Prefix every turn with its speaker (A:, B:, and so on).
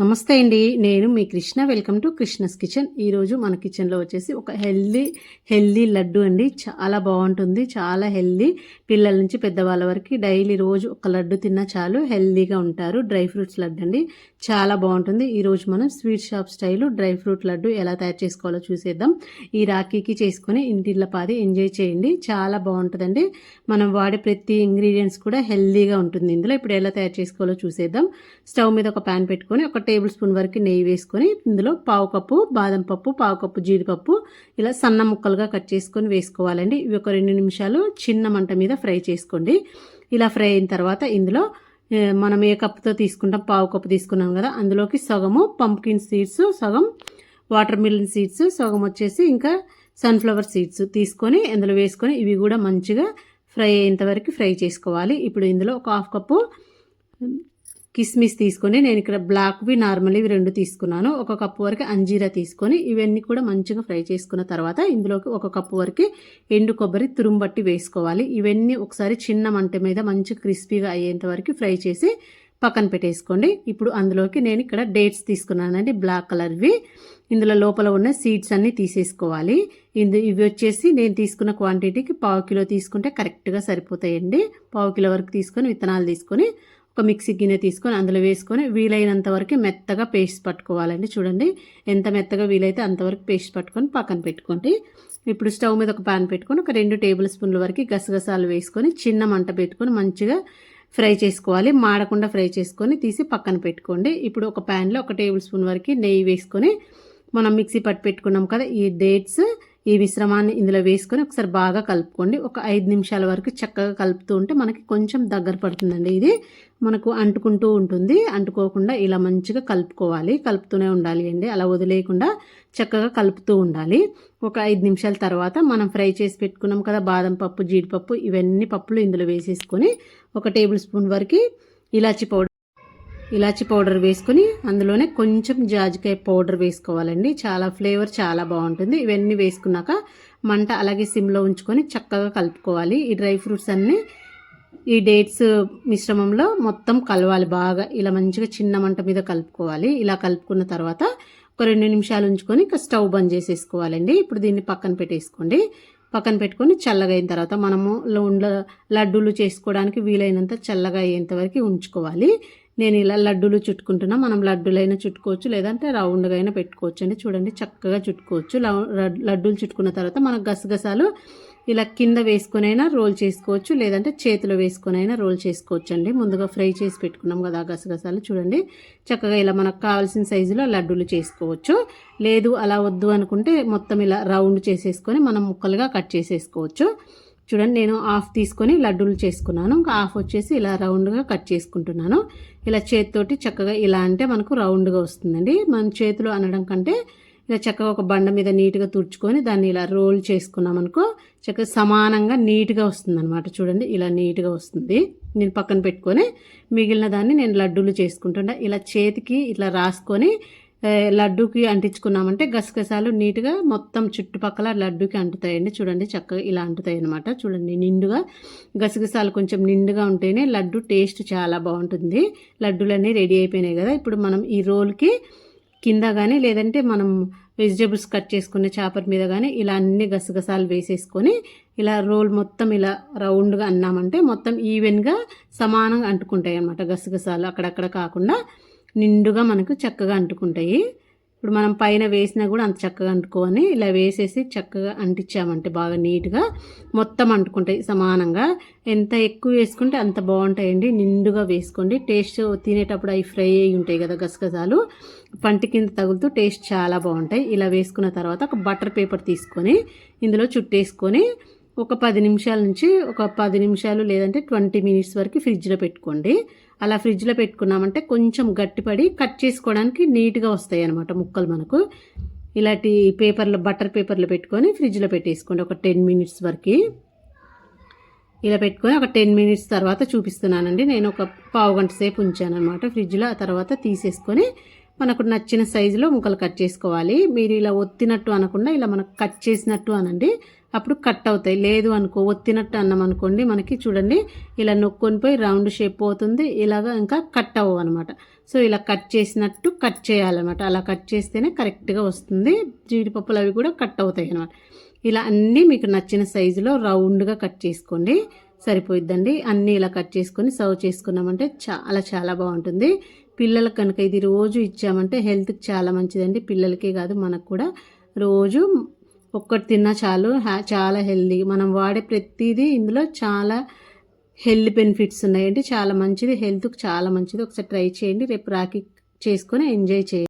A: నమస్తే అండి. నేను మీ Krishna. Welcome to Krishna's kitchen. ఈరోజు మన కిచెన్లో వచ్చేసి ఒక హెల్దీ లడ్డు అండి. చాలా బాగుంటుంది, చాలా హెల్దీ. పిల్లల నుంచి పెద్దవాళ్ళ వరకు డైలీ రోజు ఒక లడ్డు తిన్నా చాలు, హెల్దీగా ఉంటారు. డ్రై ఫ్రూట్స్ లడ్డు అండి, చాలా బాగుంటుంది. ఈరోజు మనం sweet shop style dry fruit laddu ఎలా తయారు చేసుకోవాలో చూసేద్దాం. ఈ రాఖీకి చేసుకొని ఇంటిళ్ళ పాది ఎంజాయ్ చేయండి, చాలా బాగుంటుందండి. మనం వాడే ప్రతి ఇంగ్రీడియంట్స్ కూడా హెల్దీగా ఉంటుంది ఇందులో. ఇప్పుడు ఎలా తయారు చేసుకోవాలో చూసేద్దాం. స్టవ్ మీద ఒక ప్యాన్ పెట్టుకొని ఒక టేబుల్ స్పూన్ వరకు నెయ్యి వేసుకొని ఇందులో పావు కప్పు బాదం పప్పు, పావు కప్పు జీడిపప్పు ఇలా సన్న ముక్కలుగా కట్ చేసుకొని వేసుకోవాలండి. ఇవి ఒక 2 నిమిషాలు చిన్న మంట మీద ఫ్రై చేసుకోండి. ఇలా ఫ్రై అయిన తర్వాత ఇందులో మనం ఏ కప్పుతో తీసుకుంటాం, పావు కప్పు తీసుకున్నాం కదా, అందులోకి సగము పంప్కిన్ సీడ్స్, సగం వాటర్ మిలన్ సీడ్స్, సగం వచ్చేసి ఇంకా సన్ఫ్లవర్ సీడ్స్ తీసుకొని అందులో వేసుకొని ఇవి కూడా మంచిగా ఫ్రై అయ్యేంత వరకు ఫ్రై చేసుకోవాలి. ఇప్పుడు ఇందులో ఒక హాఫ్ కప్పు కిస్మిస్ తీసుకొని, నేను ఇక్కడ బ్లాక్వి నార్మల్ ఇవి 2 తీసుకున్నాను. ఒక కప్పు వరకు అంజీరా తీసుకొని ఇవన్నీ కూడా మంచిగా ఫ్రై చేసుకున్న తర్వాత ఇందులోకి ఒక కప్పు వరకు ఎండు కొబ్బరి తురుంబట్టి వేసుకోవాలి. ఇవన్నీ ఒకసారి చిన్న మంట మీద మంచి క్రిస్పీగా అయ్యేంత వరకు ఫ్రై చేసి పక్కన పెట్టేసుకోండి. ఇప్పుడు అందులోకి నేను ఇక్కడ డేట్స్ తీసుకున్నానండి, బ్లాక్ కలర్వి. ఇందులో లోపల ఉన్న సీడ్స్ అన్నీ తీసేసుకోవాలి. ఇవి వచ్చేసి నేను తీసుకున్న క్వాంటిటీకి పావు కిలో తీసుకుంటే కరెక్ట్గా సరిపోతాయండి. పావు కిలో వరకు తీసుకొని విత్తనాలు తీసుకొని ఒక మిక్సీ గిన్నె తీసుకొని అందులో వేసుకొని వీలైనంత వరకు మెత్తగా పేస్ట్ పట్టుకోవాలండి. చూడండి, ఎంత మెత్తగా వీలైతే అంతవరకు పేస్ట్ పట్టుకొని పక్కన పెట్టుకోండి. ఇప్పుడు స్టవ్ మీద ఒక పాన్ పెట్టుకొని ఒక 2 టేబుల్ స్పూన్ల వరకు గసగసాలు వేసుకొని చిన్న మంట పెట్టుకొని మంచిగా ఫ్రై చేసుకోవాలి. మాడకుండా ఫ్రై చేసుకొని తీసి పక్కన పెట్టుకోండి. ఇప్పుడు ఒక ప్యాన్లో ఒక టేబుల్ స్పూన్ వరకు నెయ్యి వేసుకొని మనం మిక్సీ పట్టి పెట్టుకున్నాం కదా ఈ డేట్స్, ఈ మిశ్రమాన్ని ఇందులో వేసుకొని ఒకసారి బాగా కలుపుకోండి. ఒక 5 నిమిషాల వరకు చక్కగా కలుపుతూ ఉంటే మనకి కొంచెం దగ్గర పడుతుందండి. ఇది మనకు అంటుకుంటూ ఉంటుంది, అంటుకోకుండా ఇలా మంచిగా కలుపుకోవాలి. కలుపుతూనే ఉండాలి అండి, అలా వదిలేయకుండా చక్కగా కలుపుతూ ఉండాలి. ఒక 5 నిమిషాల తర్వాత మనం ఫ్రై చేసి పెట్టుకున్నాం కదా బాదం పప్పు, జీడిపప్పు, ఇవన్నీ పప్పులు ఇందులో వేసేసుకొని ఒక టేబుల్ స్పూన్ వరకు ఇలాచి పౌడర్ వేసుకొని అందులోనే కొంచెం జాజికాయ పౌడర్ వేసుకోవాలండి. చాలా ఫ్లేవర్ చాలా బాగుంటుంది. ఇవన్నీ వేసుకున్నాక మంట అలాగే సిమ్లో ఉంచుకొని చక్కగా కలుపుకోవాలి. ఈ డ్రై ఫ్రూట్స్ అన్నీ ఈ డేట్స్ మిశ్రమంలో మొత్తం కలవాలి బాగా. ఇలా మంచిగా చిన్న మంట మీద కలుపుకోవాలి. ఇలా కలుపుకున్న తర్వాత ఒక 2 నిమిషాలు ఉంచుకొని స్టవ్ బంద్ చేసేసుకోవాలండి. ఇప్పుడు దీన్ని పక్కన పెట్టేసుకోండి. పక్కన పెట్టుకొని చల్లగా అయిన తర్వాత మనము లడ్డూలు చేసుకోవడానికి వీలైనంత చల్లగా అయ్యేంత వరకు ఉంచుకోవాలి. నేను ఇలా లడ్డూలు చుట్టుకుంటున్నా. మనం లడ్డూలైనా చుట్టుకోవచ్చు, లేదంటే రౌండ్గా అయినా పెట్టుకోవచ్చు అండి. చూడండి, చక్కగా చుట్టుకోవచ్చు. లడ్డూలు చుట్టుకున్న తర్వాత మనం గసగసాలు ఇలా కింద వేసుకొనైనా రోల్ చేసుకోవచ్చు, లేదంటే చేతిలో వేసుకొనైనా రోల్ చేసుకోవచ్చు అండి. ముందుగా ఫ్రై చేసి పెట్టుకున్నాం కదా గసగసాలు, చూడండి చక్కగా ఇలా మనకు కావాల్సిన సైజులో లడ్డూలు చేసుకోవచ్చు. లేదు అలా వద్దు అనుకుంటే మొత్తం ఇలా రౌండ్ చేసేసుకొని మనం ముక్కలుగా కట్ చేసేసుకోవచ్చు. చూడండి, నేను హాఫ్ తీసుకొని లడ్డూలు చేసుకున్నాను, ఇంకా హాఫ్ వచ్చేసి ఇలా రౌండ్గా కట్ చేసుకుంటున్నాను. ఇలా చేతితోటి చక్కగా ఇలా అంటే మనకు రౌండ్గా వస్తుందండి. మనం చేతిలో అనడం కంటే ఇలా చక్కగా ఒక బండ మీద నీట్గా తుడుచుకొని దాన్ని ఇలా రోల్ చేసుకున్నాం అనుకో చక్కగా సమానంగా నీట్గా వస్తుంది అనమాట. చూడండి, ఇలా నీట్గా వస్తుంది. నేను పక్కన పెట్టుకొని మిగిలిన దాన్ని నేను లడ్డూలు చేసుకుంటున్నా. ఇలా చేతికి ఇట్లా రాసుకొని లడ్డూకి అంటించుకున్నామంటే గసగసాలు నీట్గా మొత్తం చుట్టుపక్కల లడ్డూకి అంటుతాయండి. చూడండి, చక్కగా ఇలా అంటుతాయి అనమాట. చూడండి, నిండుగా గసగసాలు కొంచెం నిండుగా ఉంటేనే లడ్డు టేస్ట్ చాలా బాగుంటుంది. లడ్డూలన్నీ రెడీ అయిపోయినాయి కదా. ఇప్పుడు మనం ఈ రోల్కి కింద కానీ లేదంటే మనం వెజిటేబుల్స్ కట్ చేసుకునే చాపర్ మీద కానీ ఇలా అన్ని గసగసాలు వేసేసుకొని ఇలా రోల్ మొత్తం ఇలా రౌండ్గా అన్నామంటే మొత్తం ఈవెన్గా సమానంగా అంటుకుంటాయి అన్నమాట. గసగసాలు అక్కడక్కడ కాకుండా నిండుగా మనకు చక్కగా అంటుకుంటాయి. ఇప్పుడు మనం పైన వేసినా కూడా అంత చక్కగా అంటుకోని ఇలా వేసేసి చక్కగా అంటించామంటే బాగా నీట్గా మొత్తం అంటుకుంటాయి సమానంగా. ఎంత ఎక్కువ వేసుకుంటే అంత బాగుంటాయండి. నిండుగా వేసుకోండి. టేస్ట్ తినేటప్పుడు అవి ఫ్రై అయి ఉంటాయి కదా గసగసాలు, పంటి కింద తగులుతూ టేస్ట్ చాలా బాగుంటాయి. ఇలా వేసుకున్న తర్వాత ఒక బటర్ పేపర్ తీసుకొని ఇందులో చుట్టేసుకొని ఒక 10 నిమిషాల నుంచి ఒక 10 నిమిషాలు లేదంటే 20 మినిట్స్ వరకు ఫ్రిడ్జ్లో పెట్టుకోండి. అలా ఫ్రిడ్జ్లో పెట్టుకున్నామంటే కొంచెం గట్టిపడి కట్ చేసుకోవడానికి నీట్గా వస్తాయి అన్నమాట ముక్కలు. మనకు ఇలాంటి పేపర్లు బటర్ పేపర్లు పెట్టుకొని ఫ్రిడ్జ్లో పెట్టేసుకోండి ఒక 10 మినిట్స్ వరకు. ఇలా పెట్టుకొని ఒక 10 మినిట్స్ తర్వాత చూపిస్తున్నానండి. నేను ఒక పావు గంట సేపు ఉంచాను అనమాట ఫ్రిడ్జ్లో. ఆ తర్వాత తీసేసుకొని మనకు నచ్చిన సైజులో ముక్కలు కట్ చేసుకోవాలి. మీరు ఇలా ఒత్తినట్టు అనకుండా ఇలా మనకు కట్ చేసినట్టు అనండి, అప్పుడు కట్ అవుతాయి. లేదు అనుకో ఒత్తినట్టు అన్నం అనుకోండి, మనకి చూడండి ఇలా నొక్కొని పోయి రౌండ్ షేప్ అవుతుంది, ఇలాగా ఇంకా కట్ అవ్వవు అనమాట. సో ఇలా కట్ చేసినట్టు కట్ చేయాలన్నమాట. అలా కట్ చేస్తేనే కరెక్ట్గా వస్తుంది. జీడిపప్పులు అవి కూడా కట్ అవుతాయి అనమాట. ఇలా అన్నీ మీకు నచ్చిన సైజులో రౌండ్గా కట్ చేసుకోండి, సరిపోయిద్దండి. అన్నీ ఇలా కట్ చేసుకొని సర్వ్ చేసుకున్నామంటే చాలా చాలా బాగుంటుంది. పిల్లలకు కనుక ఇది రోజు ఇచ్చామంటే హెల్త్కి చాలా మంచిదండి. పిల్లలకే కాదు మనకు కూడా రోజు ఒక్కటి తిన్నా చాలు, చాలా హెల్దీ. మనం వాడే ప్రతిదీ ఇందులో చాలా హెల్త్ బెనిఫిట్స్ ఉన్నాయండి. చాలా మంచిది, హెల్త్కి చాలా మంచిది. ఒకసారి ట్రై చేయండి. రేపు రాఖీ చేసుకొని ఎంజాయ్ చేయండి.